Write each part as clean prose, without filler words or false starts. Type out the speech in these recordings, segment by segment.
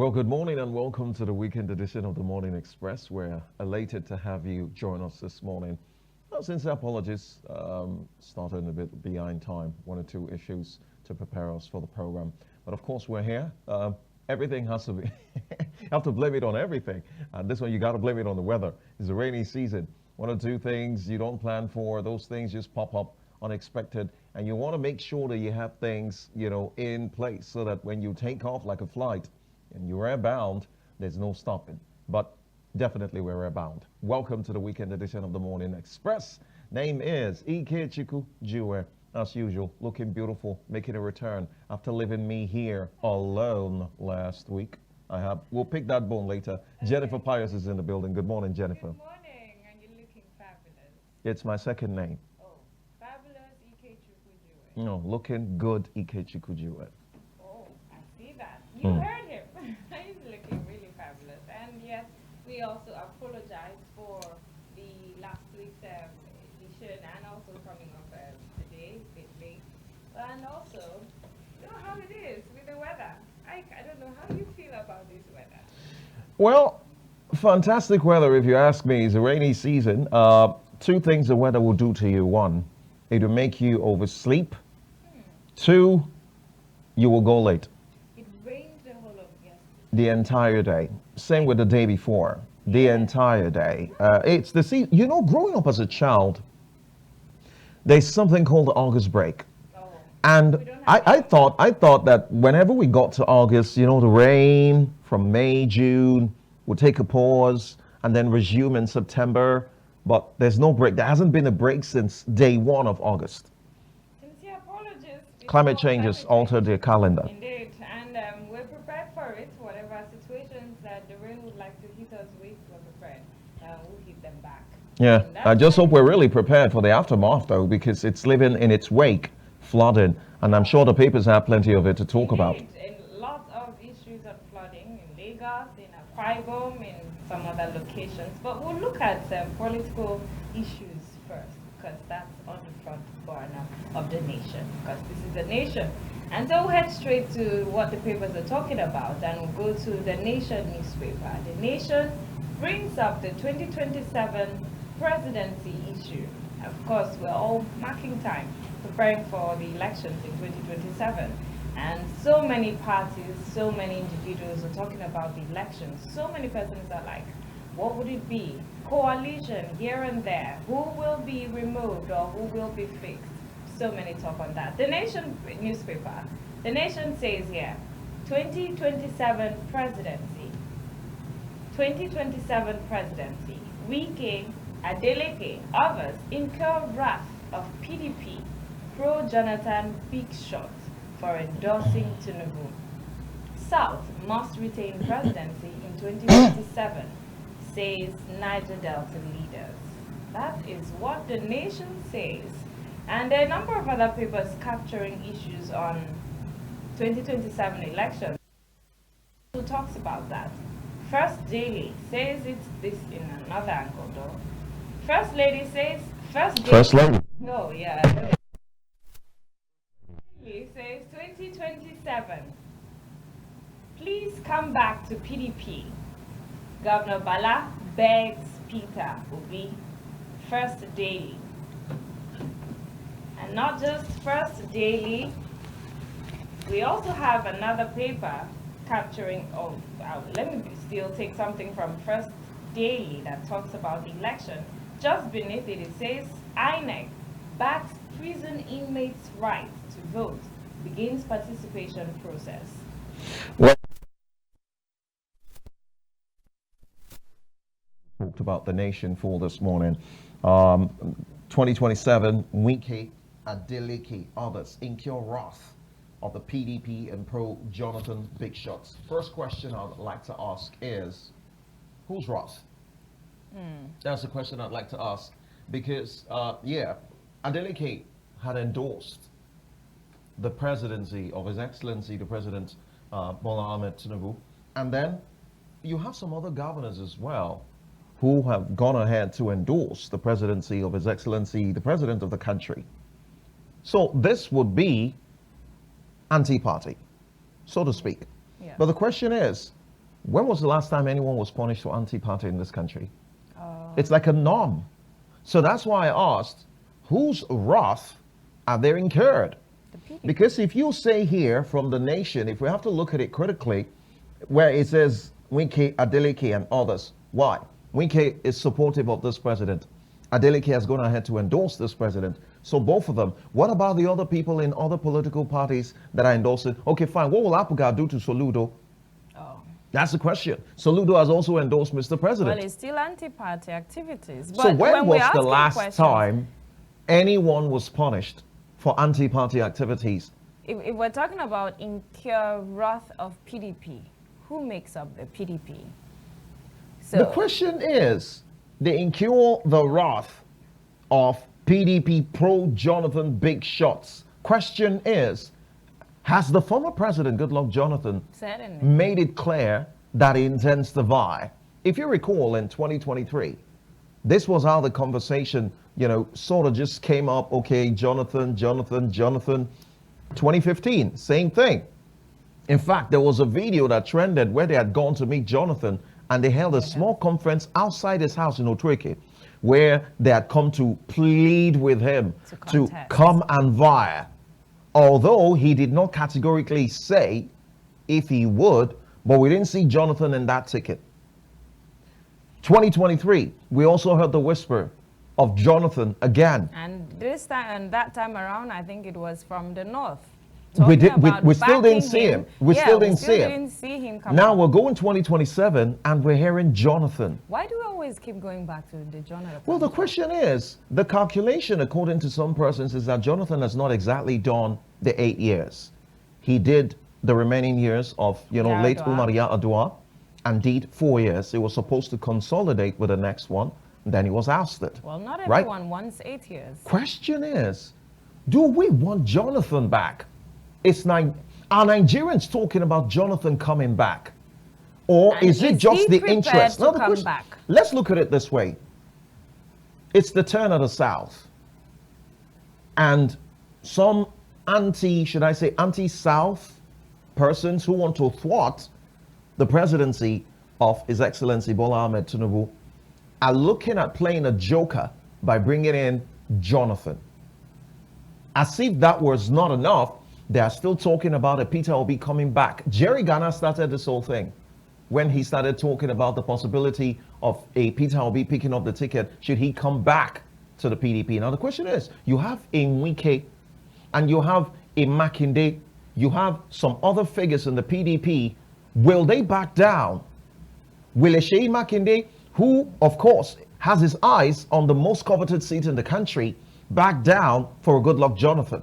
Well, good morning and welcome to the weekend edition of the Morning Express. We're elated to have you join us this morning. Sincere apologies, started a bit behind time, one or two issues to prepare us for the program. But of course, we're here. Everything has to be, you have to blame it on everything. And this one, you got to blame it on the weather. It's a rainy season. One or two things you don't plan for, those things just pop up unexpected. And you want to make sure that you have things, in place so that when you take off like a flight, and you're airbound, there's no stopping. But definitely we're airbound. Welcome to the weekend edition of the Morning Express. Name is Ikechukwu Jue. As usual, looking beautiful, making a return after leaving me here alone last week. We'll pick that bone later. Okay. Jennifer Pius is in the building. Good morning, Jennifer. Good morning, and you're looking fabulous. It's my second name. Oh, fabulous Ikechukwu Jue. No, looking good Ikechukwu Jue. Oh, I see that. You heard him. He's looking really fabulous. And yes, we also apologize for the last week's edition and also coming up today, a bit late. And also, you know how it is with the weather. I don't know how you feel about this weather. Well, fantastic weather if you ask me. It's a rainy season. Two things the weather will do to you. One, it will make you oversleep. Two, you will go late. The entire day. Same with the day before. The entire day. It's the season. Growing up as a child, there's something called the August break. And I thought that whenever we got to August, the rain from May, June would take a pause and then resume in September. But there's no break. There hasn't been a break since day one of August. Sincere apologies. Climate change has altered the calendar. Indeed. And we're prepared for it. Whatever situations that the rain would like to hit us with, we're prepared. We'll hit them back. Yeah, I just hope we're really prepared for the aftermath, though, because it's living in its wake, flooding, and I'm sure the papers have plenty of it to talk about. And lots of issues of flooding in Lagos, in Akwa Ibom, in some other locations. But we'll look at political issues first, because that's on the front burner of the nation, because this is a nation. And so we'll head straight to what the papers are talking about, and we'll go to the Nation newspaper. The Nation brings up the 2027 presidency issue. Of course, we're all marking time, preparing for the elections in 2027. And so many parties, so many individuals are talking about the elections. So many persons are like, what would it be? Coalition here and there. Who will be removed or who will be fixed? So many talk on that. The Nation newspaper, The Nation says here, 2027 presidency. 2027 presidency. Wike, Adeleke, others incur wrath of PDP, pro-Jonathan big shot for endorsing Tinubu. South must retain presidency in 2027, says Niger Delta leaders. That is what The Nation says. And there are a number of other papers capturing issues on 2027 elections. Who talks about that? First Daily says it's this in another angle though. First Lady says, First Lady. Oh yeah. Daily says 2027. Please come back to PDP. Governor Bala begs Peter Obi. First Daily. And not just First Daily, we also have another paper capturing, let me still take something from First Daily that talks about the election. Just beneath it, it says, INEC backs prison inmates' right to vote, begins participation process. Well, talked about the Nation for this morning. 2027, Wike, Adeleke, others incur wrath of the PDP and pro-Jonathan big shots. First question I'd like to ask is, who's wrath? That's the question I'd like to ask, because, Adeleke had endorsed the presidency of His Excellency, the President Bola Ahmed Tinubu, and then you have some other governors as well who have gone ahead to endorse the presidency of His Excellency, the President of the country. So this would be anti-party, so to speak. Yeah. But the question is, When was the last time anyone was punished for anti-party in this country? Oh. It's like a norm. So that's why I asked, whose wrath are they incurred? The PDP. Because if you say here from the nation, if we have to look at it critically, where it says Wike, Adeleke and others, why? Wike is supportive of this president. Adeleke has gone ahead to endorse this president. So both of them. What about the other people in other political parties that are endorsing? Okay, fine. What will Apuga do to Soludo? Oh. That's the question. Soludo has also endorsed Mr. President. Well, it's still anti-party activities. So But when was the asking last questions, time anyone was punished for anti-party activities? If we're talking about Incur wrath of PDP, who makes up the PDP? So The question is, they incur the wrath of PDP pro-Jonathan big shots. Question is, has the former president, Goodluck Jonathan, certainly. made it clear that he intends to vie? If you recall, in 2023, this was how the conversation, sort of just came up. Okay, Jonathan. 2015, same thing. In fact, there was a video that trended where they had gone to meet Jonathan and they held a small conference outside his house in Otueke, where they had come to plead with him to come and vie. Although he did not categorically say if he would, but we didn't see Jonathan in that ticket. 2023, we also heard the whisper of Jonathan again. And this time, and that time around, I think it was from the north. We still didn't see him. We still didn't see him come now out. we're going 2027 and we're hearing Jonathan. Why do we always keep going back to the Jonathan? Well, the question is, the calculation according to some persons is that Jonathan has not exactly done the 8 years. He did the remaining years of, late Umaria Adua, and did 4 years. He was supposed to consolidate with the next one, and then he was ousted. Well, not everyone wants 8 years. Question is, do we want Jonathan back? Are Nigerians talking about Jonathan coming back? Or And is it just the prepared interest? to come back? Let's look at it this way. It's the turn of the South. And some anti-South persons who want to thwart the presidency of His Excellency Bola Ahmed Tinubu are looking at playing a joker by bringing in Jonathan. As if that was not enough, they are still talking about a Peter Obi coming back. Jerry Ghana started this whole thing when he started talking about the possibility of a Peter Obi picking up the ticket should he come back to the PDP. Now the question is, you have a Wike and you have a Makinde, you have some other figures in the PDP. Will they back down? Will Sheyi Makinde, who of course has his eyes on the most coveted seat in the country, back down for a Goodluck Jonathan?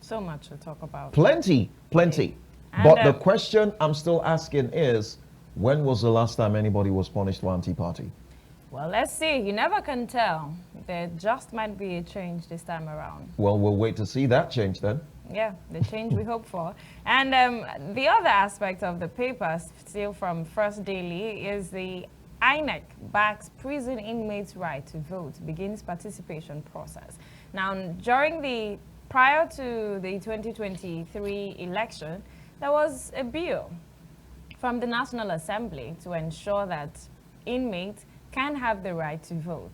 So much to talk about. Plenty. And But the question I'm still asking is, when was the last time anybody was punished for anti-party? Well, let's see. You never can tell. There just might be a change this time around. Well, we'll wait to see that change then. Yeah, the change we hope for. And the other aspect of the paper, still from First Daily, is the INEC backs prison inmates' right to vote, begins participation process. Now, prior to the 2023 election, there was a bill from the National Assembly to ensure that inmates can have the right to vote.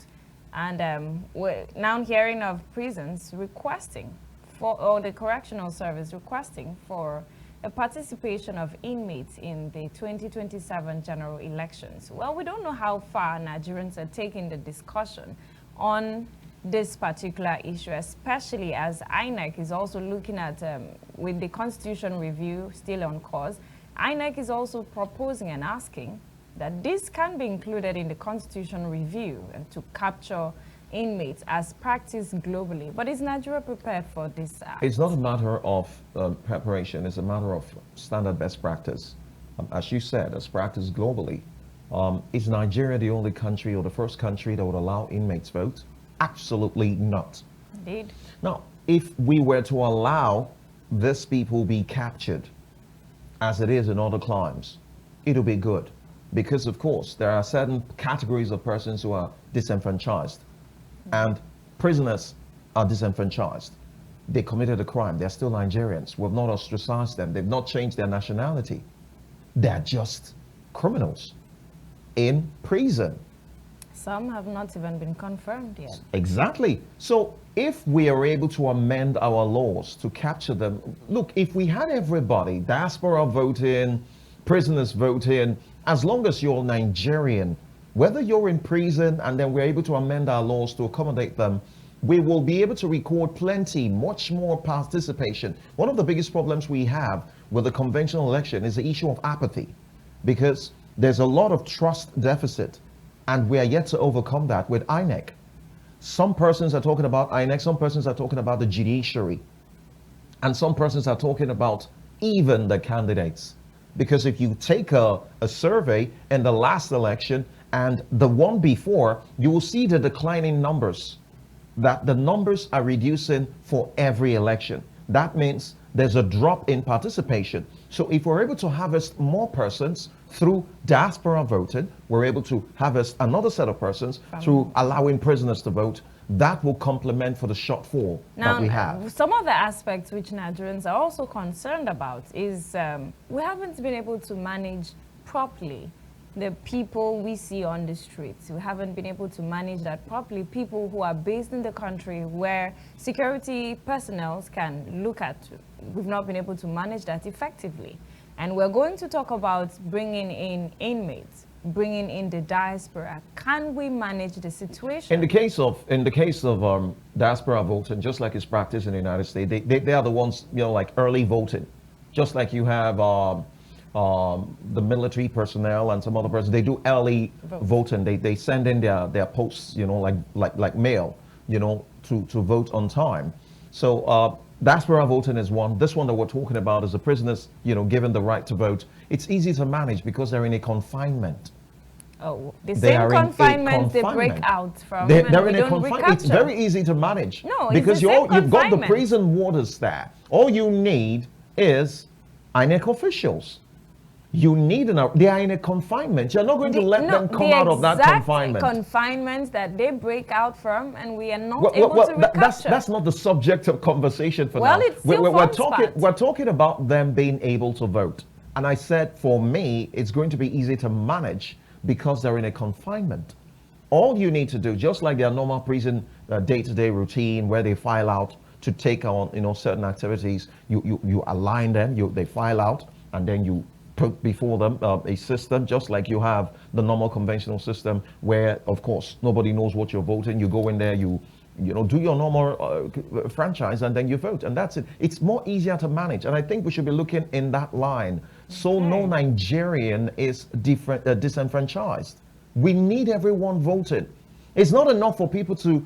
And we're now hearing of prisons requesting or the correctional service requesting for a participation of inmates in the 2027 general elections. Well, we don't know how far Nigerians are taking the discussion on this particular issue, especially as INEC is also looking at, with the constitution review still on course, INEC is also proposing and asking that this can be included in the constitution review and to capture inmates as practiced globally. But is Nigeria prepared for this act? It's not a matter of preparation, it's a matter of standard best practice. As you said, as practiced globally. Is Nigeria the only country or the first country that would allow inmates vote? Absolutely not. Indeed. Now, if we were to allow these people be captured, as it is in other climes, it'll be good. Because, of course, there are certain categories of persons who are disenfranchised. And prisoners are disenfranchised. They committed a crime. They're still Nigerians. We've not ostracized them. They've not changed their nationality. They're just criminals in prison. Some have not even been confirmed yet. Exactly. So if we are able to amend our laws to capture them, look, if we had everybody, diaspora voting, prisoners voting, as long as you're Nigerian, whether you're in prison and then we're able to amend our laws to accommodate them, we will be able to record plenty, much more participation. One of the biggest problems we have with the conventional election is the issue of apathy, because there's a lot of trust deficit, and we are yet to overcome that with INEC. Some persons are talking about INEC, some persons are talking about the judiciary, and some persons are talking about even the candidates. Because if you take a survey in the last election and the one before, you will see the declining numbers, that the numbers are reducing for every election. That means there's a drop in participation. So if we're able to harvest more persons through diaspora voting, we're able to harvest another set of persons through allowing prisoners to vote. That will complement for the shortfall that we have. Some of the aspects which Nigerians are also concerned about is we haven't been able to manage properly the people we see on the streets. We haven't been able to manage that properly. People who are based in the country where security personnel can look at. We've not been able to manage that effectively. And we're going to talk about bringing in inmates, bringing in the diaspora. Can we manage the situation? In the case of diaspora voting, just like it's practiced in the United States, they are the ones, like early voting. Just like you have the military personnel and some other persons, they do early voting. They send in their posts, like mail, to vote on time. So diaspora voting is one. This one that we're talking about is the prisoners, given the right to vote. It's easy to manage because they're in a confinement. Oh, the same confinement they break out from. They're in a confinement. It's very easy to manage. No, because you've got the prison warders there. All you need is INEC officials. You need they are in a confinement. You're not going to let them come out of that confinement. Confinement that they break out from, and we are not able to recapture. That's not the subject of conversation for now. Well, it's still we're talking about them being able to vote. And I said, for me, it's going to be easy to manage because they're in a confinement. All you need to do, just like their normal prison day-to-day routine where they file out to take on certain activities, you align them, they file out, and then you put before them a system, just like you have the normal conventional system where, of course, nobody knows what you're voting. You go in there, you do your normal franchise, and then you vote, and that's it. It's more easier to manage, and I think we should be looking in that line. So no Nigerian is disenfranchised. We need everyone voting. It's not enough for people to,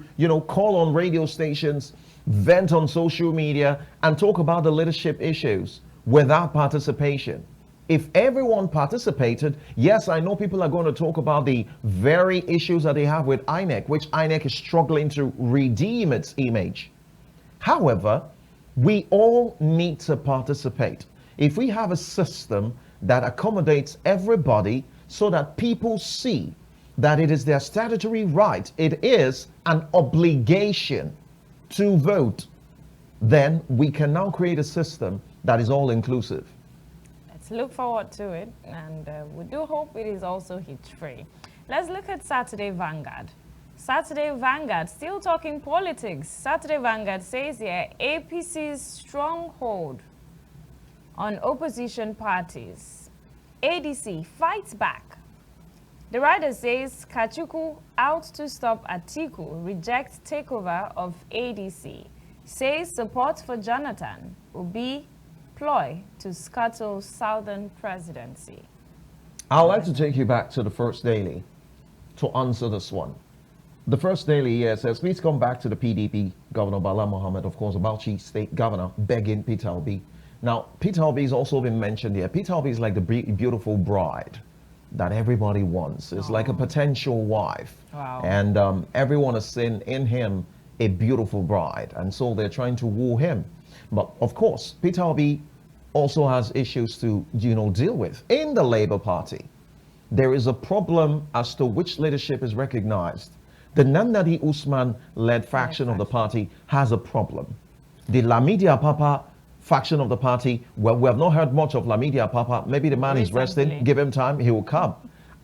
call on radio stations, vent on social media, and talk about the leadership issues without participation. If everyone participated, yes, I know people are going to talk about the very issues that they have with INEC, which INEC is struggling to redeem its image. However, we all need to participate. If we have a system that accommodates everybody so that people see that it is their statutory right, it is an obligation to vote, then we can now create a system that is all inclusive. Look forward to it, and we do hope it is also hitch-free. Let's look at Saturday Vanguard. Saturday Vanguard, still talking politics. Saturday Vanguard says here, APC's stronghold on opposition parties. ADC fights back. The writer says, Kachuku out to stop Atiku, rejects takeover of ADC. Says support for Jonathan will be ploy to scuttle Southern presidency. I'd like to take you back to the first daily to answer this one. The first daily here says, please come back to the PDP, Governor Bala Mohammed, of course, Bauchi State Governor, begging Peter Obi. Now, Peter Obi has also been mentioned here. Peter Obi is like the beautiful bride that everybody wants. It's like a potential wife. Wow. And everyone has seen in him a beautiful bride. And so they're trying to woo him. But of course, Peter Obi also has issues to, deal with. In the Labour Party, there is a problem as to which leadership is recognized. The Namdadi Usman-led faction of the party has a problem. The Lamidi Apapa faction of the party. Well, we have not heard much of Lamidi Papa. Maybe the man is resting. Give him time, he will come.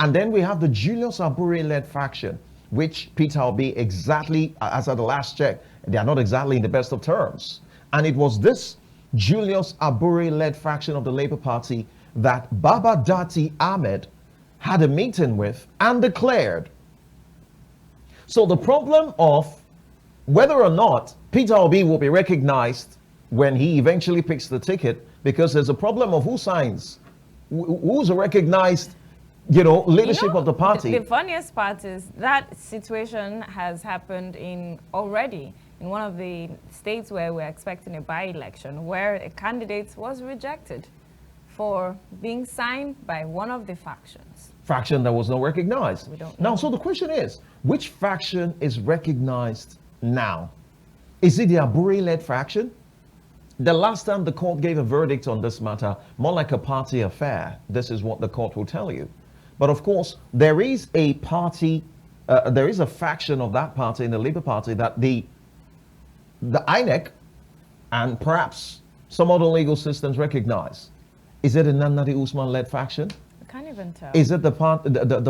And then we have the Julius Abure-led faction, which Peter Obi exactly, as at the last check, they are not exactly in the best of terms. And it was this Julius Abure-led faction of the Labour Party that Baba Dati Ahmed had a meeting with and declared. So the problem of whether or not Peter Obi will be recognized when he eventually picks the ticket, because there's a problem of who signs, who's a recognized, leadership of the party. The funniest part is that situation has happened already in one of the states where we're expecting a by-election, where a candidate was rejected for being signed by one of the factions. Faction that was not recognized. We don't know. Now, so the question is, which faction is recognized now? Is it the Abure-led faction? The last time the court gave a verdict on this matter, more like a party affair, this is what the court will tell you. But of course, there is a party, there is a faction of that party in the Labour Party that the INEC and perhaps some other legal systems recognize. Is it a Nannadi Usman-led faction? I can't even tell. Is it the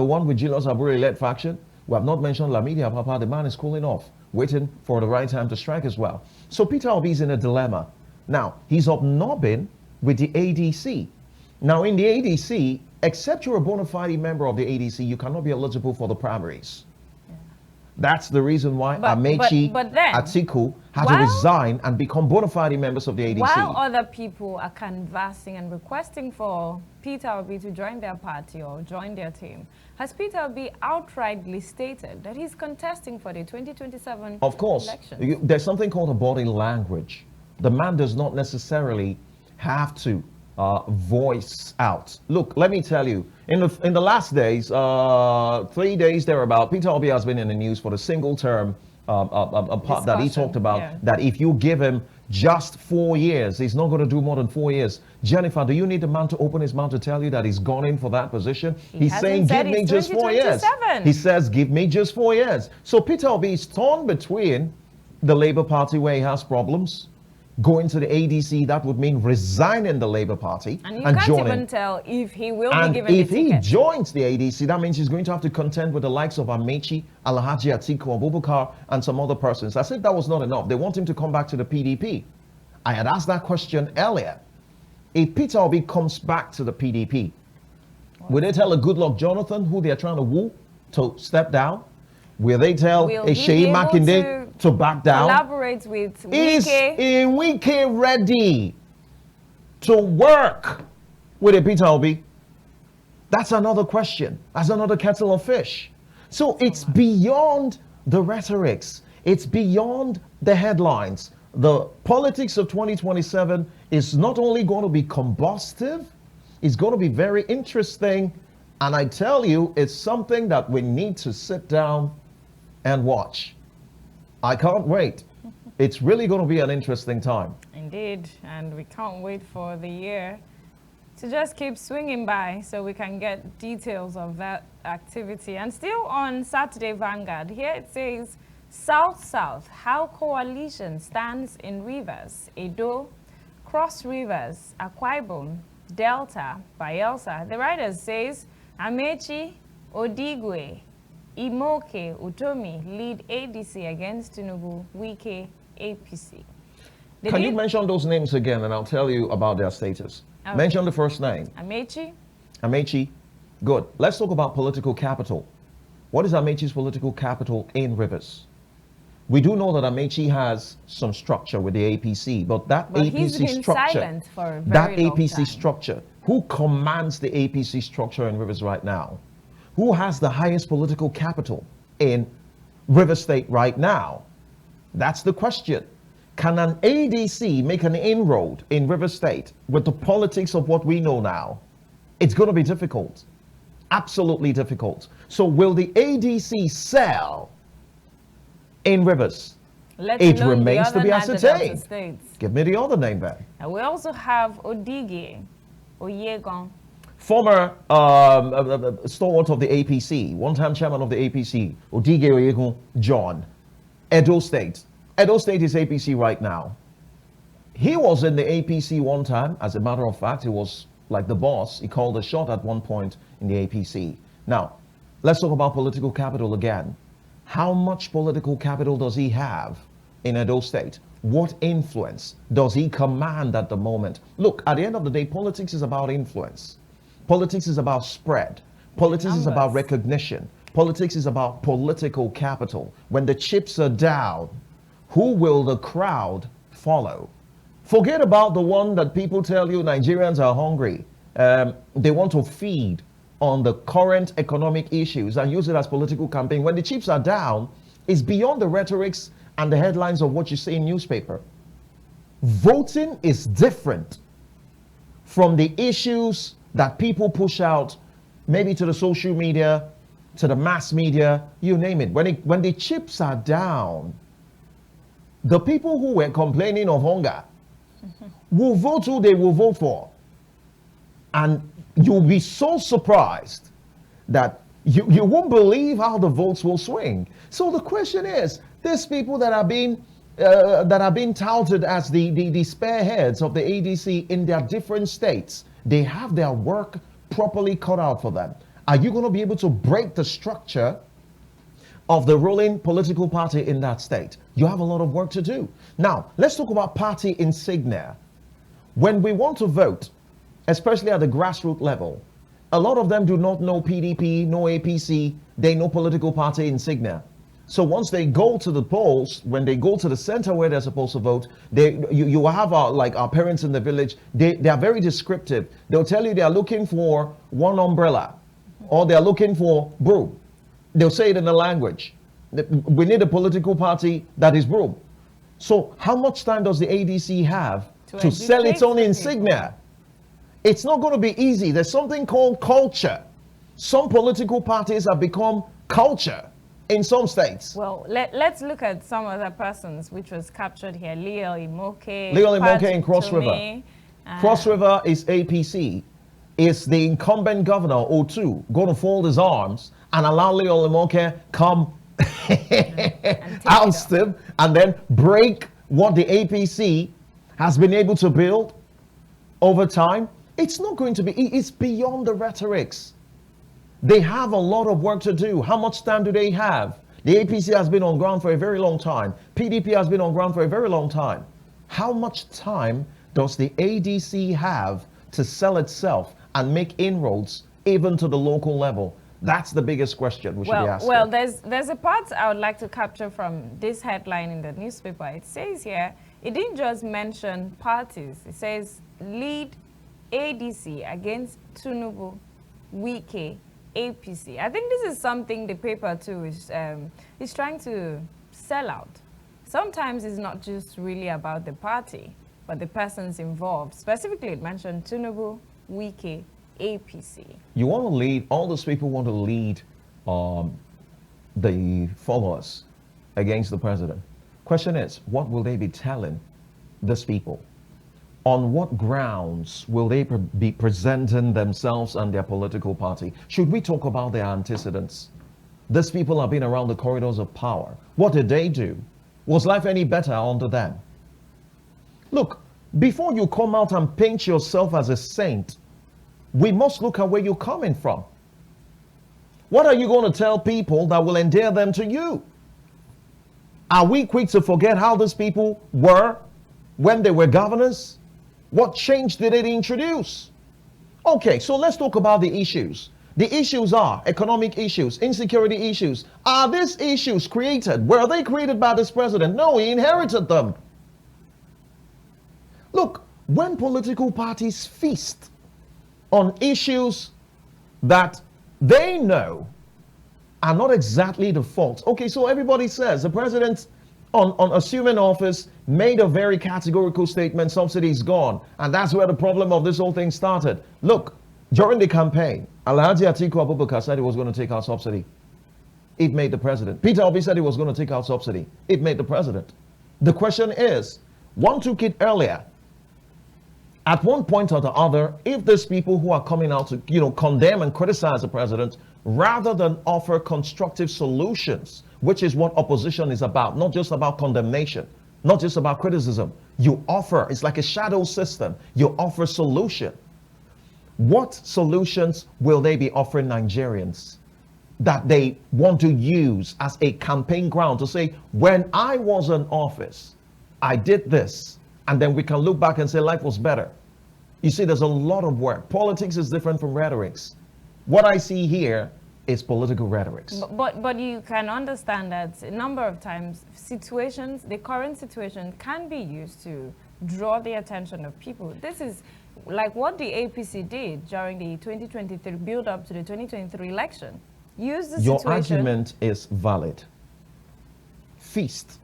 one with Julius Abure-led faction? We have not mentioned Lamidi Papa. The man is cooling off, waiting for the right time to strike as well. So Peter Obi is in a dilemma. Now, he's hobnobbing with the ADC. Now, in the ADC, except you're a bona fide member of the ADC, you cannot be eligible for the primaries. Yeah. That's the reason why Amechi Atiku had to resign and become bona fide members of the ADC. While other people are canvassing and requesting for Peter Obi to join their party or join their team, has Peter Obi outrightly stated that he's contesting for the 2027 elections? Of course. There's something called a body language. The man does not necessarily have to voice out. Look, let me tell you, in the last days, 3 days thereabout, Peter Obi has been in the news for the single term part that he talked about, that if you give him just 4 years, he's not going to do more than 4 years. Jennifer, do you need the man to open his mouth to tell you that he's gone in for that position? He's saying, give me just 4 years. He says, give me just 4 years. So Peter Obi is torn between the Labour Party, where he has problems, going to the ADC, that would mean resigning the Labour Party and can't joining. Even tell if he will be given the ticket. And if he joins the ADC, that means he's going to have to contend with the likes of Amechi, Alhaji Atiku Abubakar, and some other persons. I said that was not enough. They want him to come back to the PDP. I had asked that question earlier. If Peter Obi comes back to the PDP, will they tell a Goodluck Jonathan, who they are trying to woo, to step down? Will they tell a Sheyi Makinde to back down? Collaborate with Wike? Is Wike ready to work with a Peter Obi? That's another question. That's another kettle of fish. So it's beyond the rhetorics. It's beyond the headlines. The politics of 2027 is not only going to be combustive, it's going to be very interesting. And I tell you, it's something that we need to sit down and watch. I can't wait. It's really going to be an interesting time. Indeed, and we can't wait for the year to just keep swinging by so we can get details of that activity. And still on Saturday Vanguard, here it says, South-South, how coalition stands in rivers, Edo, Cross Rivers, Akwa Ibom, Delta, Bayelsa. The writer says, Amechi, Odigwe, Imoke, Utomi lead ADC against Tinubu, Wike, APC. Can you mention those names again and I'll tell you about their status? Okay. Mention the first name. Amechi. Amechi. Good. Let's talk about political capital. What is Amechi's political capital in Rivers? We do know that Amechi has some structure with the APC, but that APC structure, structure, who commands the APC structure in Rivers right now? Who has the highest political capital in Rivers State right now? That's the question. Can an ADC make an inroad in Rivers State with the politics of what we know now? It's going to be difficult. Absolutely difficult. So will the ADC sell in Rivers? It remains to be ascertained. Give me the other name then. And we also have Odige Oyegon. Former stalwart of the APC, one-time chairman of the APC, Odige Oyegun John, Edo State. Edo State is APC right now. He was in the APC one time. As a matter of fact, he was like the boss. He called a shot at one point in the APC. Now, let's talk about political capital again. How much political capital does he have in Edo State? What influence does he command at the moment? Look, at the end of the day, politics is about influence. Politics is about spread. Politics is about recognition. Politics is about political capital. When the chips are down, who will the crowd follow? Forget about the one that people tell you Nigerians are hungry. They want to feed on the current economic issues and use it as political campaign. When the chips are down, it's beyond the rhetorics and the headlines of what you see in newspaper. Voting is different from the issues that people push out, maybe to the social media, to the mass media, you name it. When the chips are down, the people who were complaining of hunger will vote who they will vote for. And you'll be so surprised that you won't believe how the votes will swing. So the question is, these people that are being touted as the spearheads of the ADC in their different states, they have their work properly cut out for them. Are you going to be able to break the structure of the ruling political party in that state? You have a lot of work to do. Now, let's talk about party insignia. When we want to vote, especially at the grassroots level, a lot of them do not know PDP, no APC, they know political party insignia. So once they go to the polls, when they go to the center where they're supposed to vote, you have like our parents in the village, they are very descriptive. They'll tell you they are looking for one umbrella or they're looking for broom. They'll say it in the language. We need a political party that is broom. So how much time does the ADC have to sell its own insignia? It's not going to be easy. There's something called culture. Some political parties have become culture in some states. Well, let's look at some other persons which was captured here. Leo Imoke. Leo Imoke in Cross River. Cross River is APC. Is the incumbent governor, O2, going to fold his arms and allow Leo Imoke come oust him and then break what the APC has been able to build over time? It's not going to be, it's beyond the rhetorics. They have a lot of work to do. How much time do they have? The APC has been on ground for a very long time. PDP has been on ground for a very long time. How much time does the ADC have to sell itself and make inroads even to the local level? That's the biggest question we should be asking. Well, there's a part I would like to capture from this headline in the newspaper. It says here, it didn't just mention parties. It says lead ADC against Tinubu, Wike, APC. I think this is something the paper too is trying to sell out. Sometimes it's not just really about the party, but the persons involved. Specifically, it mentioned Tinubu, Wike, APC. You want to lead, all those people want to lead the followers against the president. Question is, what will they be telling these people? On what grounds will they be presenting themselves and their political party? Should we talk about their antecedents? These people have been around the corridors of power. What did they do? Was life any better under them? Look, before you come out and paint yourself as a saint, we must look at where you're coming from. What are you going to tell people that will endear them to you? Are we quick to forget how these people were when they were governors? What change did it introduce? Okay, so let's talk about the issues. The issues are economic issues, insecurity issues. Are these issues created? Were they created by this president? No, he inherited them. Look, when political parties feast on issues that they know are not exactly the fault. Okay, so everybody says the president on assuming office made a very categorical statement, subsidy is gone. And that's where the problem of this whole thing started. Look, during the campaign, Alhaji Atiku Abubakar said he was going to take out subsidy. It made the president. Peter Obi said he was going to take out subsidy. It made the president. The question is, one took it earlier. At one point or the other, if there's people who are coming out to, condemn and criticize the president, rather than offer constructive solutions, which is what opposition is about, not just about condemnation. not just about criticism. You offer, it's like a shadow system. You offer solution. What solutions will they be offering Nigerians that they want to use as a campaign ground to say, when I was in office, I did this, and then we can look back and say life was better. You see, there's a lot of work. Politics is different from rhetorics. What I see here is political rhetorics. But you can understand that a number of times situations, the current situation can be used to draw the attention of people. This is like what the APC did during the 2023 build up to the 2023 election. Use the Your situation. argument is valid. Feast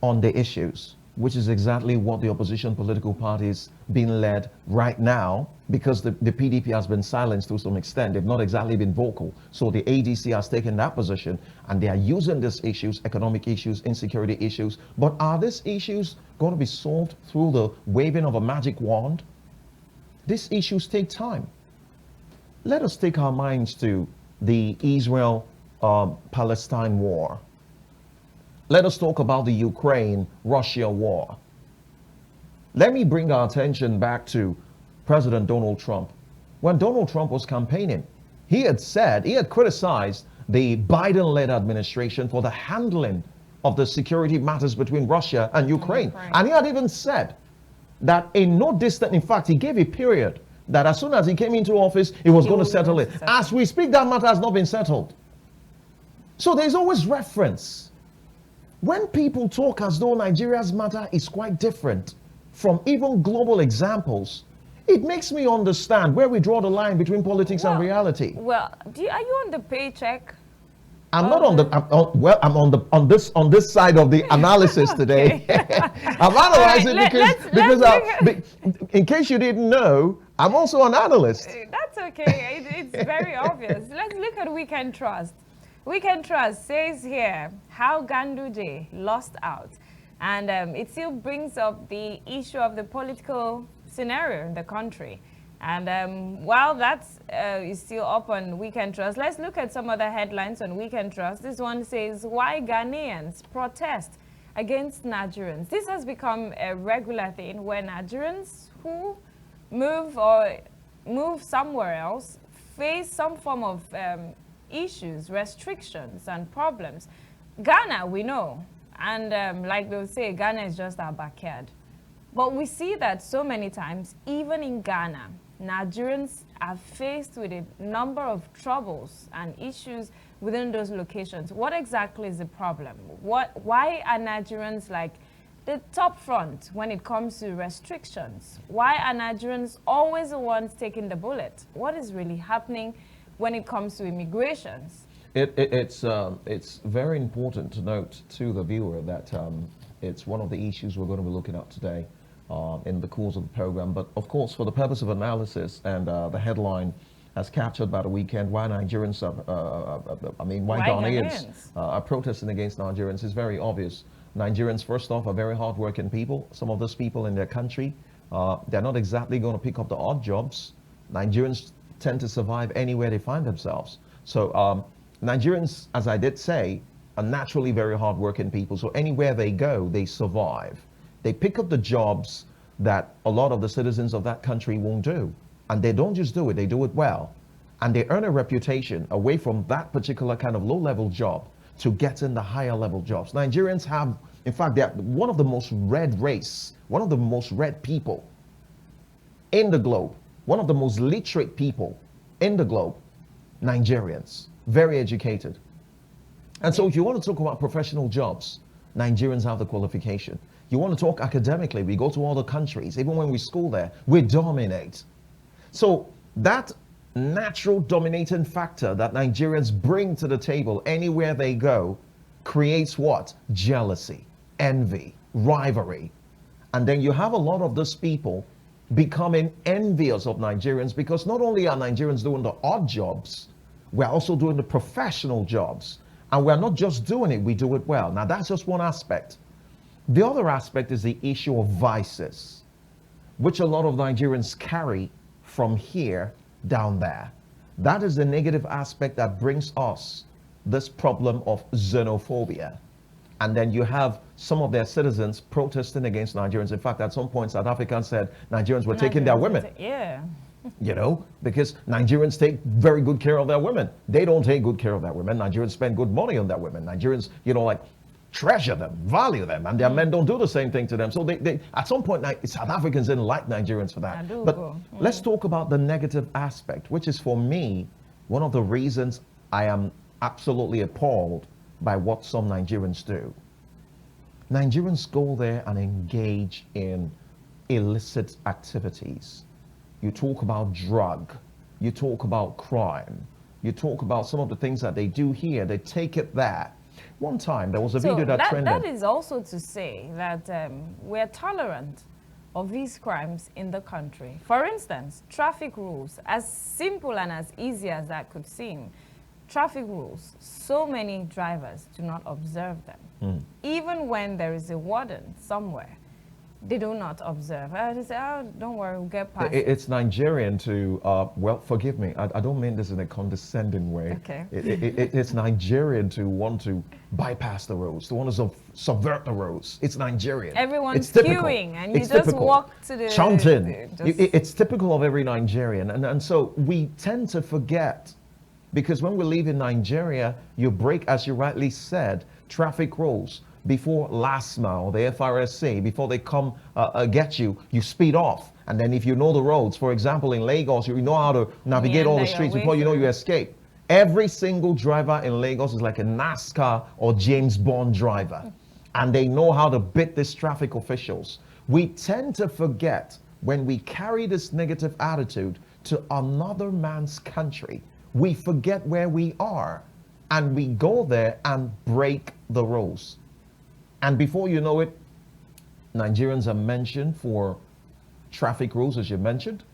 on the issues, which is exactly what the opposition political parties being led right now, because the PDP has been silenced to some extent. They've not exactly been vocal. So the ADC has taken that position, and they are using these issues, economic issues, insecurity issues. But are these issues going to be solved through the waving of a magic wand? These issues take time. Let us take our minds to the Israel-Palestine war. Let us talk about the Ukraine-Russia war. Let me bring our attention back to President Donald Trump. When Donald Trump was campaigning, he had criticized the Biden-led administration for the handling of the security matters between Russia and Ukraine. And he had even said that in no distant, in fact, he gave a period that as soon as he came into office, he was going to settle it. As we speak, that matter has not been settled. So there's always reference. When people talk as though Nigeria's matter is quite different from even global examples, it makes me understand where we draw the line between politics and reality. Well, are you on the paycheck? I'm not on the. I'm on this side of the analysis today. I'm analyzing in case you didn't know, I'm also an analyst. That's okay. It's very obvious. Let's look at Weekend Trust. Weekend Trust says here how Ganduje lost out, and it still brings up the issue of the political scenario in the country. And while that's is still up on Weekend Trust, let's look at some other headlines on Weekend Trust. This one says, why Ghanaians protest against Nigerians. This has become a regular thing where Nigerians who move somewhere else face some form of issues, restrictions, and problems. Ghana, we know, and like they'll say, Ghana is just our backyard. But we see that so many times, even in Ghana, Nigerians are faced with a number of troubles and issues within those locations. What exactly is the problem? Why are Nigerians like the top front when it comes to restrictions? Why are Nigerians always the ones taking the bullet? What is really happening when it comes to immigrations? It's very important to note to the viewer that it's one of the issues we're going to be looking at today in the course of the program. But of course, for the purpose of analysis, and the headline has captured by the weekend, why Nigerians why Ghanaians are protesting against Nigerians is very obvious. Nigerians, first off, are very hardworking people. Some of those people in their country, they're not exactly going to pick up the odd jobs. Nigerians tend to survive anywhere they find themselves. So Nigerians, as I did say, are naturally very hardworking people. So anywhere they go, they survive. They pick up the jobs that a lot of the citizens of that country won't do. And they don't just do it, they do it well. And they earn a reputation away from that particular kind of low-level job to get in the higher level jobs. Nigerians have, in fact, they're one of the most read race, one of the most read people in the globe, one of the most literate people in the globe, Nigerians, very educated. And so if you want to talk about professional jobs, Nigerians have the qualification. You want to talk academically, we go to other countries, even when we school there, we dominate. So that natural dominating factor that Nigerians bring to the table anywhere they go creates what? Jealousy, envy, rivalry. And then you have a lot of those people becoming envious of Nigerians, because not only are Nigerians doing the odd jobs, we're also doing the professional jobs. And we're not just doing it, we do it well. Now that's just one aspect. The other aspect is the issue of vices, which a lot of Nigerians carry from here down there. That is the negative aspect that brings us this problem of xenophobia. And then you have some of their citizens protesting against Nigerians. In fact, at some point, South Africans said Nigerians were taking their women. Yeah. You know, because Nigerians take very good care of their women. They don't take good care of their women. Nigerians spend good money on their women. Nigerians, you know, like treasure them, value them, and their men don't do the same thing to them. So they at some point, South Africans didn't like Nigerians for that. But let's talk about the negative aspect, which is for me, one of the reasons I am absolutely appalled by what some Nigerians do. Nigerians go there and engage in illicit activities. You talk about drug, you talk about crime, you talk about some of the things that they do here, they take it there. One time there was a video that trended. That is also to say that we're tolerant of these crimes in the country. For instance, traffic rules, as simple and as easy as that could seem, traffic rules, so many drivers do not observe them. Even when there is a warden somewhere, they do not observe. They say, oh, don't worry, we'll get past it. It's Nigerian to, well, forgive me, I don't mean this in a condescending way. Okay. It's Nigerian to want to bypass the roads, to want to subvert the roads. It's Nigerian. Everyone's queuing, and you just walk to the... Chanting. It's typical of every Nigerian. And so we tend to forget, because when we live in Nigeria, you break, as you rightly said, traffic rules. Before last mile, the FRSC, before they come get you, you speed off. And then if you know the roads, for example, in Lagos, you know how to navigate all the streets before you know you escape. Every single driver in Lagos is like a NASCAR or James Bond driver. And they know how to beat these traffic officials. We tend to forget when we carry this negative attitude to another man's country. We forget where we are and we go there and break the rules. And before you know it, Nigerians are mentioned for traffic rules, as you mentioned.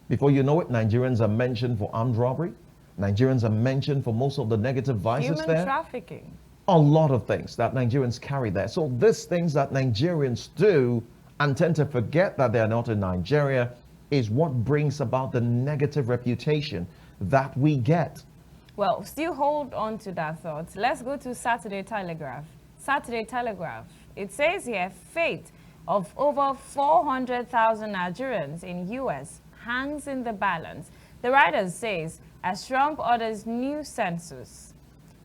Before you know it, Nigerians are mentioned for armed robbery. Nigerians are mentioned for most of the negative vices there. Human trafficking. A lot of things that Nigerians carry there. So these things that Nigerians do and tend to forget that they're not in Nigeria is what brings about the negative reputation that we get. Well, still hold on to that thought. Let's go to Saturday Telegraph. Saturday Telegraph. It says here, fate of over 400,000 Nigerians in U.S. hangs in the balance. The writer says, as Trump orders new census,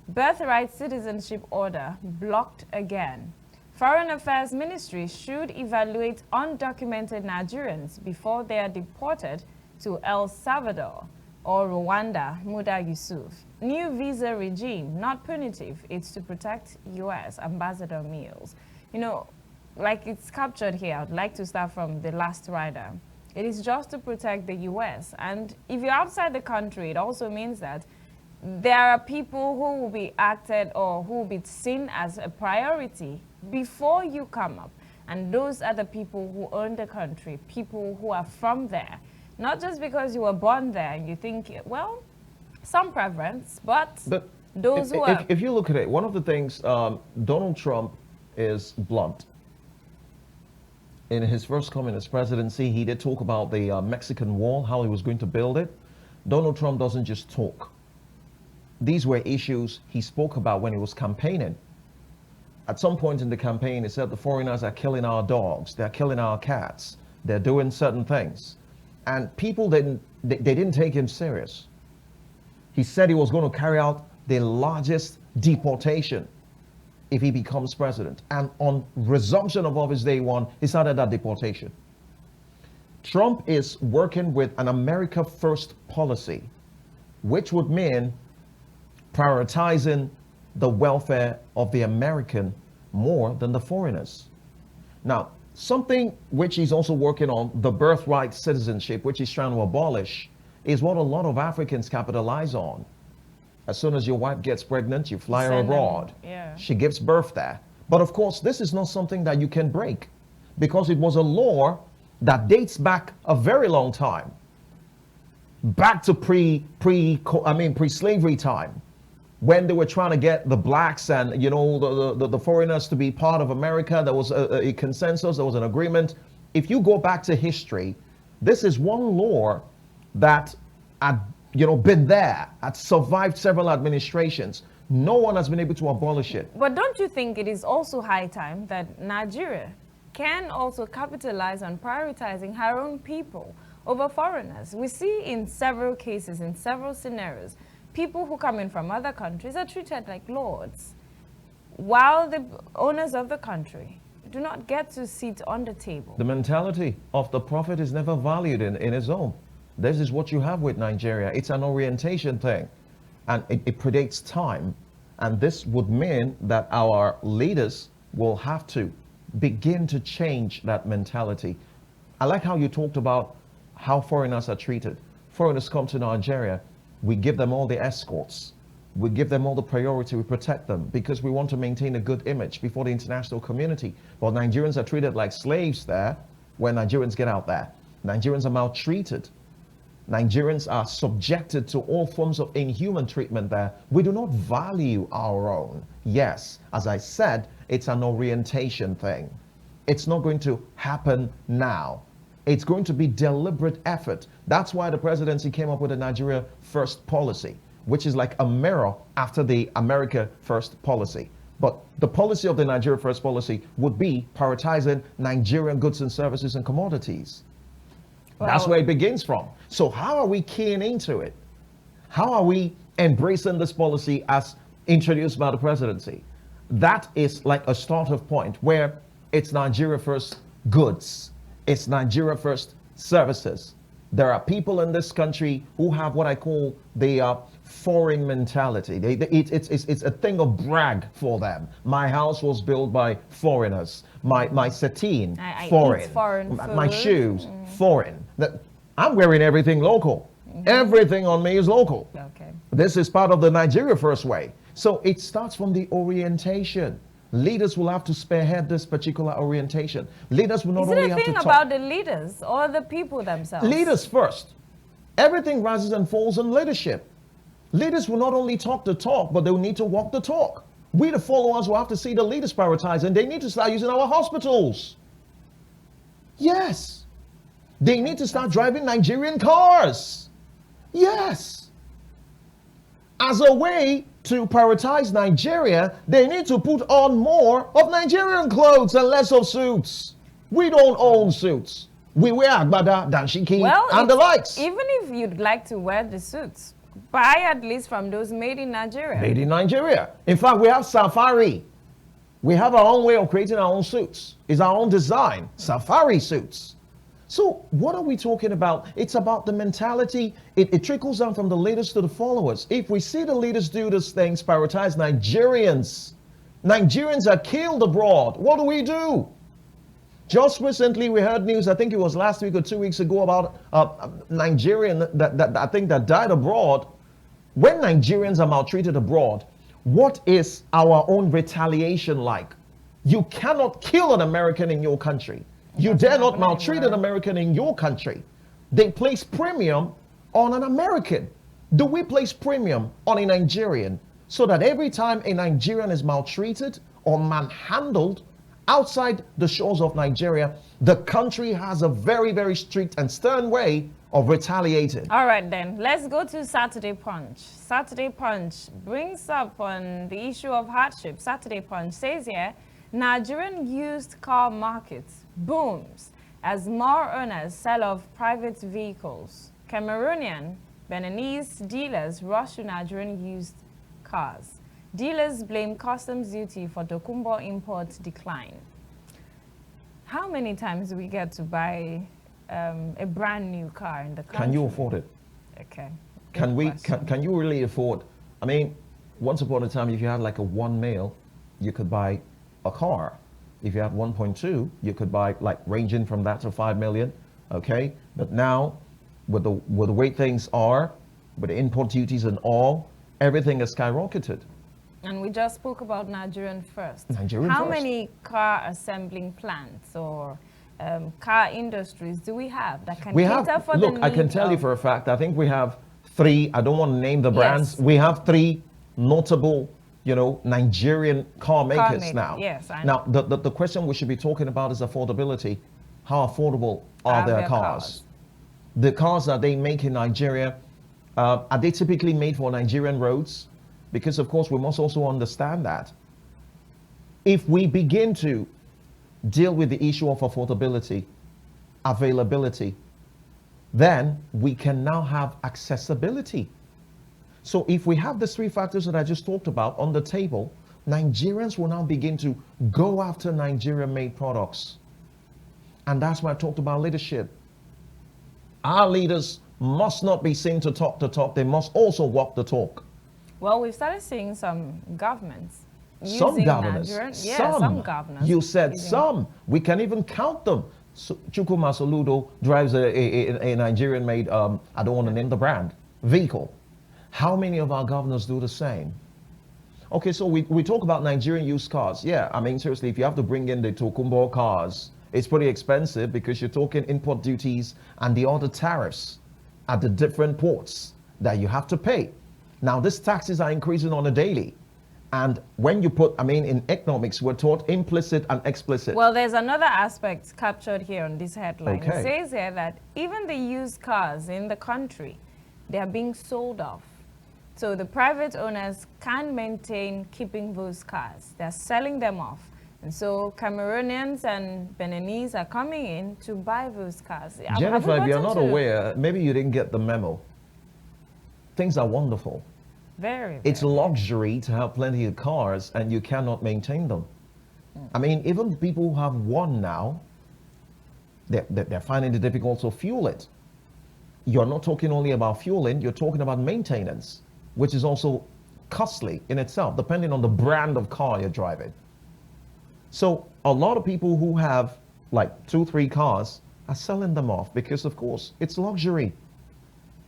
birthright citizenship order blocked again. Foreign Affairs Ministry should evaluate undocumented Nigerians before they are deported to El Salvador or Rwanda, Muda Yusuf. New visa regime, not punitive, it's to protect U.S. Ambassador Mills. You know, like it's captured here, I'd like to start from the last rider. It is just to protect the U.S. And if you're outside the country, it also means that there are people who will be acted or who will be seen as a priority before you come up. And those are the people who own the country, people who are from there. Not just because you were born there and you think, well, some preference, but those who are... If you look at it, one of the things, Donald Trump is blunt. In his first communist presidency, he did talk about the Mexican wall, how he was going to build it. Donald Trump doesn't just talk. These were issues he spoke about when he was campaigning. At some point in the campaign, he said the foreigners are killing our dogs, they're killing our cats, they're doing certain things. And people didn't take him serious. He said he was going to carry out the largest deportation if he becomes president. And on resumption of office day one, he started that deportation. Trump is working with an America First policy, which would mean prioritizing the welfare of the American more than the foreigners. Now, something which he's also working on, the birthright citizenship, which he's trying to abolish, is what a lot of Africans capitalize on. As soon as your wife gets pregnant, you fly her abroad. Yeah. She gives birth there. But of course, this is not something that you can break because it was a law that dates back a very long time, back to pre-slavery time, when they were trying to get the blacks and the foreigners to be part of America. There was a consensus, there was an agreement. If you go back to history, this is one law that had been there, had survived several administrations No one has been able to abolish it. But don't you think it is also high time that Nigeria can also capitalize on prioritizing her own people over foreigners? We see in several cases, in several scenarios, people who come in from other countries are treated like lords, while the owners of the country do not get to sit on the table. The mentality of the prophet is never valued in his own. This is what you have with Nigeria. It's an orientation thing, and it predates time. And this would mean that our leaders will have to begin to change that mentality. I like how you talked about how foreigners are treated. Foreigners come to Nigeria, we give them all the escorts. We give them all the priority, we protect them because we want to maintain a good image before the international community. But Nigerians are treated like slaves there when Nigerians get out there. Nigerians are maltreated. Nigerians are subjected to all forms of inhuman treatment there. We do not value our own. Yes, as I said, it's an orientation thing. It's not going to happen now. It's going to be deliberate effort. That's why the presidency came up with a Nigeria First policy, which is like a mirror after the America First policy. But the policy of the Nigeria First policy would be prioritizing Nigerian goods and services and commodities. Well, that's where it begins from. So how are we keying into it? How are we embracing this policy as introduced by the presidency? That is like a starting point where it's Nigeria First goods. It's Nigeria First services. There are people in this country who have what I call the foreign mentality. It's a thing of brag for them. My house was built by foreigners. My sateen, foreign. My shoes, foreign. I'm wearing everything local. Everything on me is local. Okay. This is part of the Nigeria First way. So it starts from the orientation. Leaders will have to spearhead this particular orientation. Leaders will not only have to talk. Is it a thing about the leaders or the people themselves? Leaders first. Everything rises and falls on leadership. Leaders will not only talk the talk, but they will need to walk the talk. We, the followers, will have to see the leaders prioritize, and they need to start using our hospitals. Yes. They need to start driving Nigerian cars. Yes. As a way to prioritize Nigeria, they need to put on more of Nigerian clothes and less of suits. We don't own suits. We wear agbada, danshiki, and the likes. Even if you'd like to wear the suits, buy at least from those made in Nigeria. Made in Nigeria. In fact, we have safari. We have our own way of creating our own suits. It's our own design, safari suits. So what are we talking about? It's about the mentality. It trickles down from the leaders to the followers. If we see the leaders do these things, prioritize Nigerians. Nigerians are killed abroad. What do? Just recently, we heard news, I think it was last week or 2 weeks ago, about a Nigerian that I think that died abroad. When Nigerians are maltreated abroad, what is our own retaliation like? You cannot kill an American in your country. You dare not maltreat an American in your country. They place premium on an American. Do we place premium on a Nigerian so that every time a Nigerian is maltreated or manhandled outside the shores of Nigeria, the country has a very, very strict and stern way of retaliating? All right, then. Let's go to Saturday Punch. Saturday Punch brings up on the issue of hardship. Saturday Punch says here, Nigerian used car markets booms as more owners sell off private vehicles. Cameroonian, Beninese dealers rush to Nigerian used cars. Dealers blame customs duty for Tokumbo import decline. How many times do we get to buy a brand new car in the country? Can you afford it? Okay. Can you really afford? I mean, once upon a time, if you had like a 1 mil, you could buy a car. If you have 1.2, you could buy like ranging from that to 5 million. Okay, but now with the way things are, with the import duties and all, everything has skyrocketed. And we just spoke about Nigerian First. How many car assembling plants or car industries do we have that can cater for the needs? I can tell you for a fact, I think we have 3, I don't want to name the brands, we have 3 notable, Nigerian car makers now. Yes, I know. Now, the question we should be talking about is affordability. How affordable are their cars? The cars that they make in Nigeria, are they typically made for Nigerian roads? Because, of course, we must also understand that if we begin to deal with the issue of affordability, availability, then we can now have accessibility. So if we have the three factors that I just talked about on the table, Nigerians will now begin to go after Nigerian-made products. And that's why I talked about leadership. Our leaders must not be seen to talk the talk, they must also walk the talk. Well, we've started seeing some governments Some governors. some governors. You said some. We can even count them. So, Chukwuma Soludo drives a Nigerian-made, I don't want to name the brand, vehicle. How many of our governors do the same? Okay, so we talk about Nigerian used cars. Yeah, I mean, seriously, if you have to bring in the Tokumbo cars, it's pretty expensive because you're talking import duties and the other tariffs at the different ports that you have to pay. Now, these taxes are increasing on a daily. And when you put, I mean, in economics, we're taught implicit and explicit. Well, there's another aspect captured here on this headline. Okay. It says here that even the used cars in the country, they are being sold off. So the private owners can't maintain keeping those cars. They're selling them off. And so Cameroonians and Beninese are coming in to buy those cars. Jennifer, if you're not aware, maybe you didn't get the memo. Things are wonderful. Very. It's luxury to have plenty of cars and you cannot maintain them. I mean, even people who have one now, they're finding it difficult to fuel it. You're not talking only about fueling, you're talking about maintenance, which is also costly in itself, depending on the brand of car you're driving. So a lot of people who have like 2-3 cars are selling them off because, of course, it's luxury.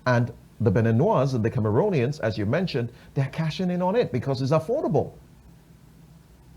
And the Beninois and the Cameroonians, as you mentioned, they're cashing in on it because it's affordable.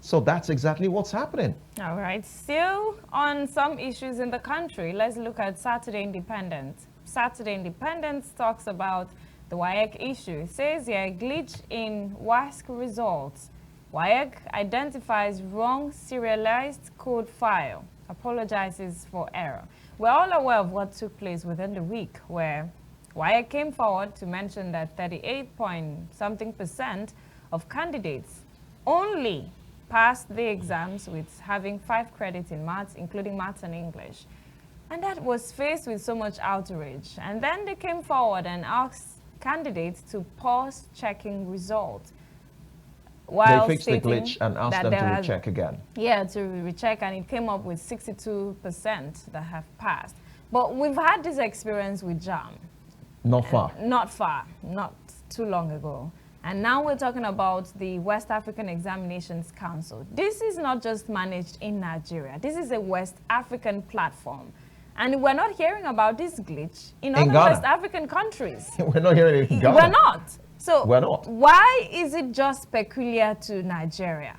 So that's exactly what's happening. All right. Still on some issues in the country, let's look at Saturday Independence. Saturday Independence talks about the Wike issue. It says here, glitch in WASC results. Wike identifies wrong serialized code file, apologizes for error. We're all aware of what took place within the week, where Wike came forward to mention that 38-point-something% of candidates only passed the exams with having 5 credits in maths, including maths and English. And that was faced with so much outrage. And then they came forward and asked candidates to pause checking results. While they fixed the glitch and asked them to recheck again. Yeah, to recheck, and it came up with 62% that have passed. But we've had this experience with JAM. Not far. Not far, not too long ago. And now we're talking about the West African Examinations Council. This is not just managed in Nigeria. This is a West African platform. And we're not hearing about this glitch in other West African countries. We're not hearing it in Ghana. We're not. So we're not. Why is it just peculiar to Nigeria?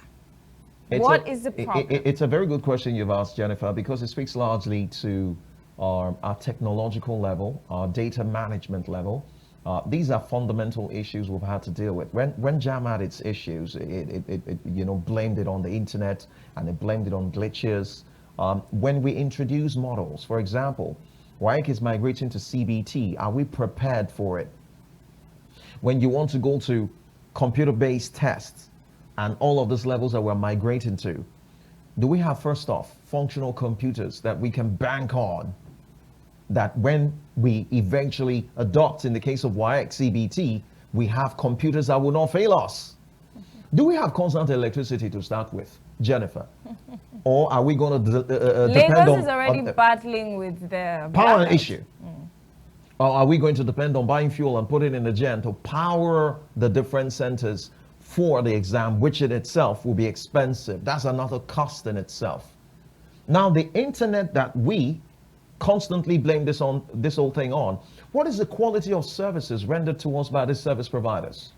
What is the problem? It's a very good question you've asked, Jennifer, because it speaks largely to our technological level, our data management level. These are fundamental issues we've had to deal with. When JAM had its issues, it blamed it on the internet and it blamed it on glitches. When we introduce models, for example, Wike is migrating to CBT. Are we prepared for it? When you want to go to computer-based tests and all of these levels that we're migrating to, do we have, first off, functional computers that we can bank on, that when we eventually adopt, in the case of Wike CBT, we have computers that will not fail us? Do we have constant electricity to start with, Jennifer? Or are we going to depend on... Lagos is already battling with the power issue. Or are we going to depend on buying fuel and put it in the gen to power the different centers for the exam, which in itself will be expensive? That's another cost in itself. Now, the internet that we constantly blame this whole thing on, what is the quality of services rendered to us by these service providers?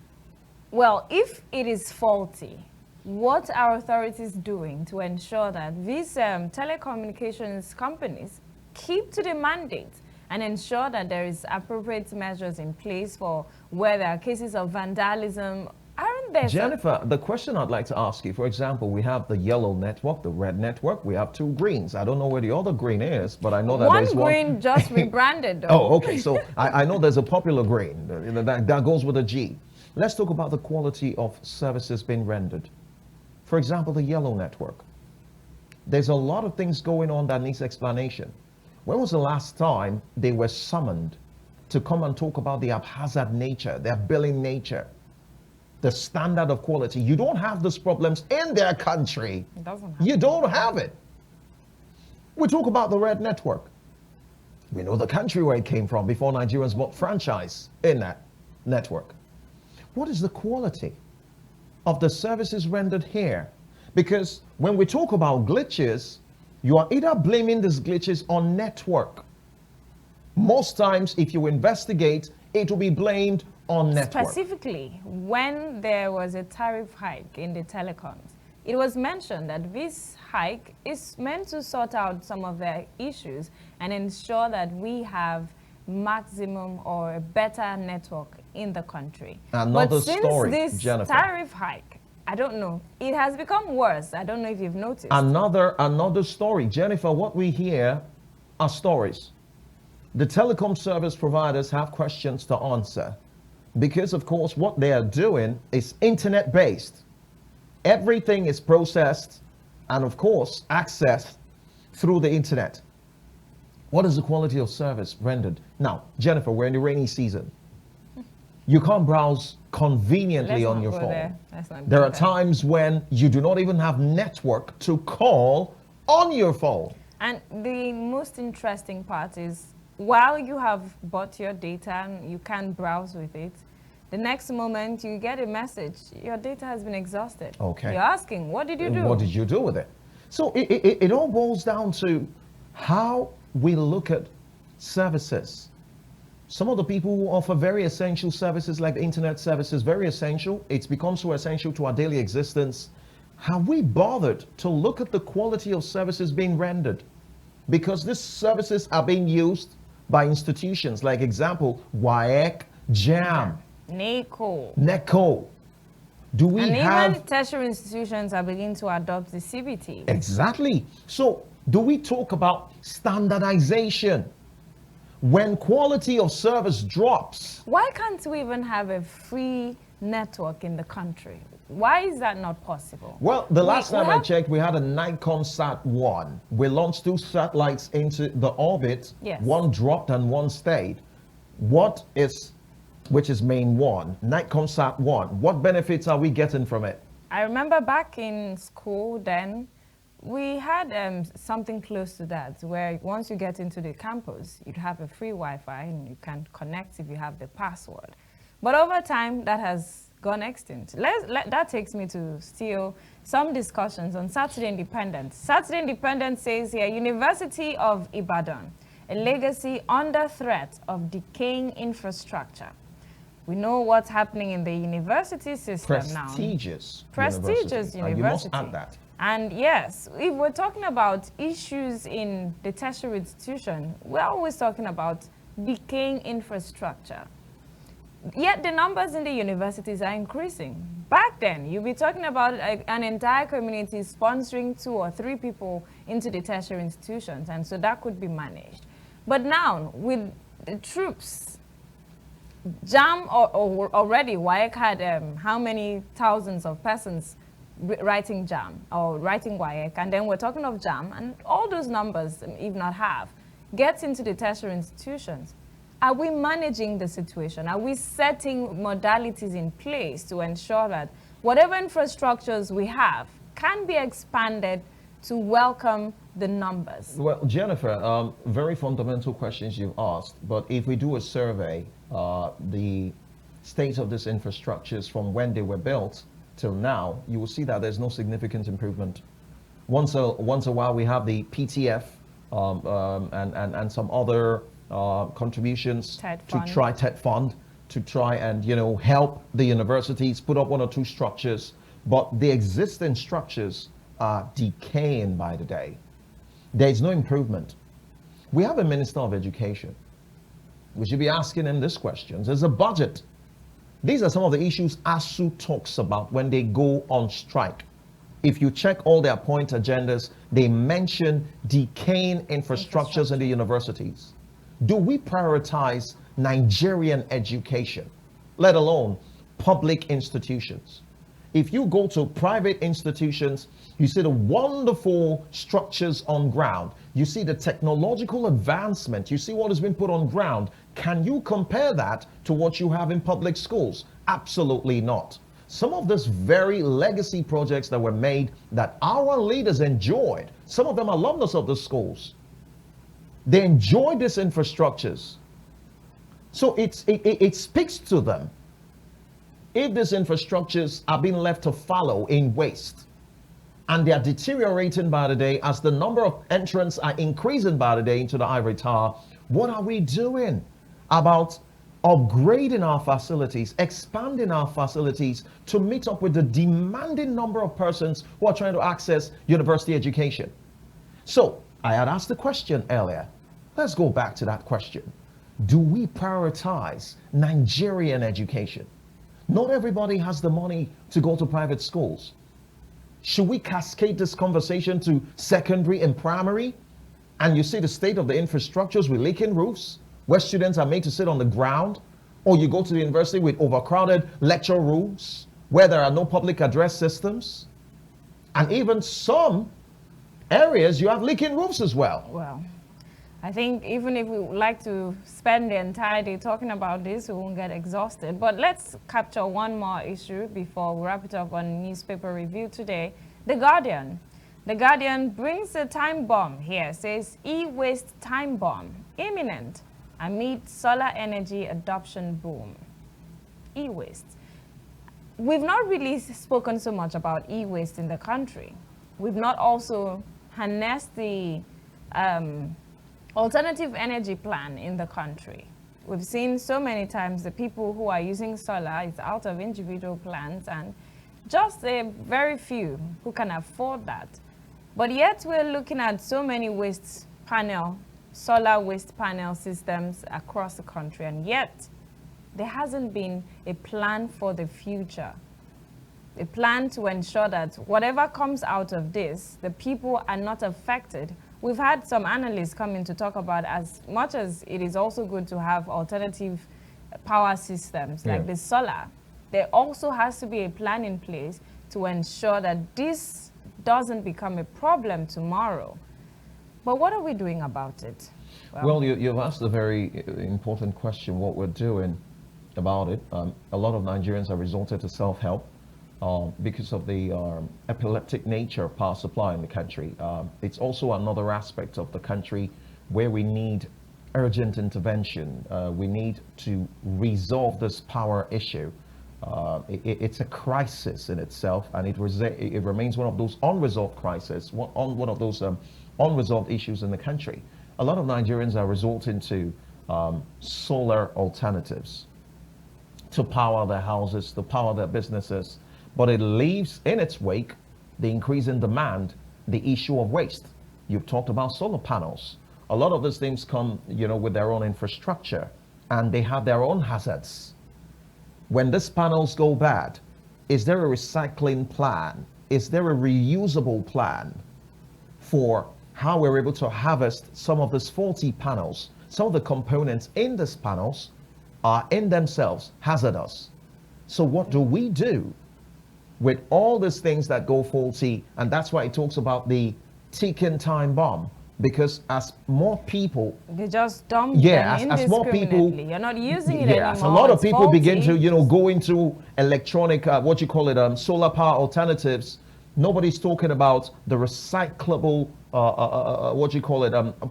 Well, if it is faulty, what are authorities doing to ensure that these telecommunications companies keep to the mandate and ensure that there is appropriate measures in place for where there are cases of vandalism? Aren't there? Jennifer, the question I'd like to ask you, for example, we have the yellow network, the red network, we have 2 greens. I don't know where the other green is, but I know that there's one. One green just rebranded though. Oh, okay, so I know there's a popular green that goes with a G. Let's talk about the quality of services being rendered. For example, the yellow network. There's a lot of things going on that needs explanation. When was the last time they were summoned to come and talk about the haphazard nature, their billing nature, the standard of quality? You don't have those problems in their country. It doesn't happen. You don't have it. We talk about the red network. We know the country where it came from before Nigerians bought franchise in that network. What is the quality of the services rendered here? Because when we talk about glitches, you are either blaming these glitches on network. Most times, if you investigate, it will be blamed on network. Specifically, when there was a tariff hike in the telecoms, it was mentioned that this hike is meant to sort out some of the issues and ensure that we have maximum or a better network in the country. Another but since story, this Jennifer. tariff hike, I don't know, it has become worse. I don't know if you've noticed. Another story. Jennifer, what we hear are stories. The telecom service providers have questions to answer because, of course, what they are doing is internet-based. Everything is processed and, of course, accessed through the internet. What is the quality of service rendered? Now, Jennifer, we're in the rainy season. You can't browse conveniently on your phone. There are times when you do not even have network to call on your phone. And the most interesting part is, while you have bought your data and you can browse with it, the next moment you get a message, your data has been exhausted. Okay. You're asking, what did you do? What did you do with it? So it all boils down to how we look at services. Some of the people who offer very essential services like the internet services, very essential. It's become so essential to our daily existence. Have we bothered to look at the quality of services being rendered? Because these services are being used by institutions like, example, Wike, JAM, NECO. Do we have... even tertiary institutions are beginning to adopt the CBT. Exactly. So do we talk about standardization? When quality of service drops... Why can't we even have a free network in the country? Why is that not possible? Well, the last time I checked, we had a Nikon Sat-1. We launched 2 satellites into the orbit. Yes. One dropped and one stayed. Which is main one, Nikon Sat-1. What benefits are we getting from it? I remember back in school then, we had something close to that, where once you get into the campus, you'd have a free Wi-Fi and you can connect if you have the password. But over time, that has gone extinct. That takes me to still some discussions on Saturday Independence. Saturday Independence says here, University of Ibadan, a legacy under threat of decaying infrastructure. We know what's happening in the university system now. Prestigious university. You must add that. And yes, if we're talking about issues in the tertiary institution, we're always talking about decaying infrastructure. Yet the numbers in the universities are increasing. Back then, you'd be talking about an entire community sponsoring 2 or 3 people into the tertiary institutions, and so that could be managed. But now, with the troops, JAM already, Wike had how many thousands of persons writing JAM or writing Wike, and then we're talking of JAM, and all those numbers, if not half, gets into the tertiary institutions. Are we managing the situation? Are we setting modalities in place to ensure that whatever infrastructures we have can be expanded to welcome the numbers? Well, Jennifer, very fundamental questions you've asked, but if we do a survey, the state of these infrastructures from when they were built till now, you will see that there's no significant improvement. Once a while, we have the PTF and some other contributions to try TED Fund to try and help the universities put up 1 or 2 structures, but the existing structures are decaying by the day. There is no improvement. We have a Minister of Education. We should be asking him these questions. There's a budget. These are some of the issues ASU talks about when they go on strike. If you check all their point agendas, they mention decaying infrastructures in the universities. Do we prioritize Nigerian education, let alone public institutions. If you go to private institutions, you see the wonderful structures on ground. You see the technological advancement. You see what has been put on ground. Can you compare that to what you have in public schools? Absolutely not. Some of these very legacy projects that were made that our leaders enjoyed, some of them alumnus of the schools, they enjoyed these infrastructures. So it speaks to them. If these infrastructures are being left to fallow in waste and they are deteriorating by the day as the number of entrants are increasing by the day into the ivory tower, what are we doing about upgrading our facilities, expanding our facilities to meet up with the demanding number of persons who are trying to access university education? So I had asked the question earlier. Let's go back to that question. Do we prioritize Nigerian education? Not everybody has the money to go to private schools. Should we cascade this conversation to secondary and primary? And you see the state of the infrastructures with leaking roofs, where students are made to sit on the ground, or you go to the university with overcrowded lecture rooms, where there are no public address systems. And even some areas, you have leaking roofs as well. Well, I think even if we would like to spend the entire day talking about this, we won't get exhausted. But let's capture one more issue before we wrap it up on newspaper review today. The Guardian. The Guardian brings a time bomb here, says e-waste time bomb imminent amid solar energy adoption boom. E-waste. We've not really spoken so much about e-waste in the country. We've not also harnessed the alternative energy plan in the country. We've seen so many times the people who are using solar is out of individual plans and just a very few who can afford that. But yet we're looking at so many solar waste panel systems across the country, and yet there hasn't been a plan for the future. A plan to ensure that whatever comes out of this, the people are not affected. We've had some analysts come in to talk about, as much as it is also good to have alternative power systems like the solar, there also has to be a plan in place to ensure that this doesn't become a problem tomorrow. But what are we doing about it? Well, you've asked a very important question, what we're doing about it. A lot of Nigerians have resorted to self-help. Because of the epileptic nature of power supply in the country. It's also another aspect of the country where we need urgent intervention. We need to resolve this power issue. It's a crisis in itself, and it remains one of those unresolved crises, one of those unresolved issues in the country. A lot of Nigerians are resorting to solar alternatives to power their houses, to power their businesses. But it leaves in its wake the increase in demand, the issue of waste. You've talked about solar panels. A lot of these things come, with their own infrastructure, and they have their own hazards. When these panels go bad, is there a recycling plan? Is there a reusable plan for how we're able to harvest some of these faulty panels? Some of the components in these panels are in themselves hazardous. So what do we do with all these things that go faulty? And that's why it talks about the ticking time bomb, because as more people, they just dump them as more people, you're not using it anymore. As a lot of people faulty. begin to go into electronic solar power alternatives, nobody's talking about the recyclable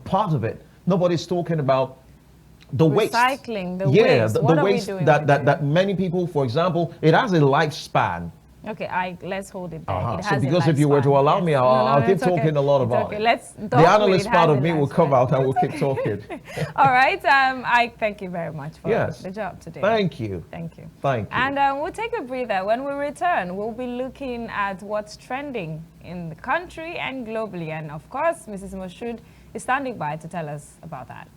part of it. Nobody's talking about the waste. Recycling, the waste. The waste that many people, for example, it has a lifespan. Okay, let's hold it there. So because if you were to allow me, I'll keep talking a lot about it. The analyst part of me will come out and we'll keep talking. All right. I thank you very much for the job today. Thank you. Thank you. Thank you. And we'll take a breather. When we return, we'll be looking at what's trending in the country and globally. And of course, Mrs. Moshood is standing by to tell us about that.